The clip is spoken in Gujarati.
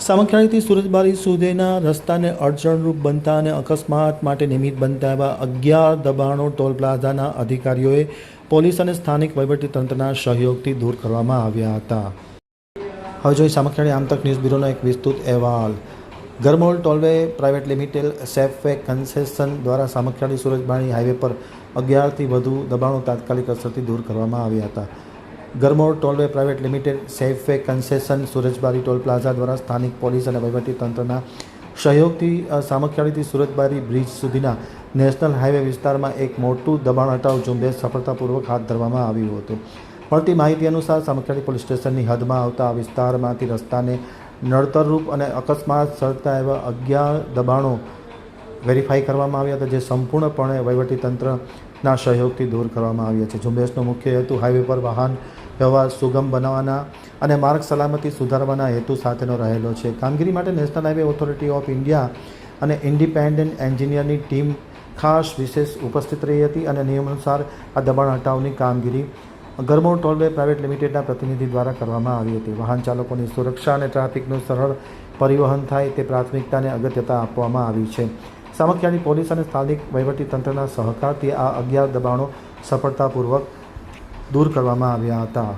સામખિયાળીથી સુરજબારી સુધીના રસ્તાને અડચણરૂપ બનતા અને અકસ્માત માટે નિમિત્ત બનતા એવા 11 દબાણો ટોલ પ્લાઝાના અધિકારીઓએ પોલીસ અને સ્થાનિક વહીવટીતંત્રના સહયોગથી દૂર કરવામાં આવ્યા હતા. હવે જોઈએ સામખિયાળી આમતક ન્યૂઝ બ્યુરોનો એક વિસ્તૃત અહેવાલ. ગરમોલ tollway private limited safeway concession દ્વારા સામખિયાળી સુરજબારી હાઈવે પર 11થી વધુ દબાણો તાત્કાલિક અસરથી દૂર કરવામાં આવ્યા હતા. ગરમોલ tollway private limited safeway concession Surajbari toll plaza દ્વારા સ્થાનિક પોલીસ અને વહીવટીતંત્રના સહયોગથી સામખિયાળીથી સુરજબારી બ્રિજ સુધીના નેશનલ હાઈવે વિસ્તારમાં એક મોટું દબાણ હટાવ ઝુંબેશ સફળતાપૂર્વક હાથ ધરવામાં આવ્યું હતું. મળતી માહિતી અનુસાર સામખિયાળી પોલીસ સ્ટેશનની હદમાં આવતા આ વિસ્તારમાંથી રસ્તાને નડતરરૂપ અને અકસ્માત સર્જતા એવા 11 દબાણો વેરીફાઈ કરવામાં આવ્યા હતા, જે સંપૂર્ણપણે વહીવટીતંત્રના સહયોગથી દૂર કરવામાં આવ્યા છે. ઝુંબેશનો મુખ્ય હેતુ હાઈવે પર વાહન વ્યવહાર સુગમ બનાવવાના અને માર્ગ સલામતી સુધારવાના હેતુ સાથેનો રહેલો છે. કામગીરી માટે national highway authority of India અને ઇન્ડિપેન્ડન્ટ એન્જિનિયરની ટીમ ખાસ વિશેષ ઉપસ્થિત રહી હતી અને નિયમ અનુસાર આ દબાણ હટાવની કામગીરી ગરમોલ ટોલવે પ્રાઇવેટ લિમિટેડના પ્રતિનિધિ દ્વારા કરવામાં આવી હતી. વાહન ચાલકોની સુરક્ષા અને ટ્રાફિકનું સરળ પરિવહન થાય તે પ્રાથમિકતાને અગત્યતા આપવામાં આવી છે. સામખિયાળી પોલીસ અને સ્થાનિક વહીવટીતંત્રના સહકારથી આ 11 દબાણો સફળતાપૂર્વક દૂર કરવામાં આવ્યા હતા.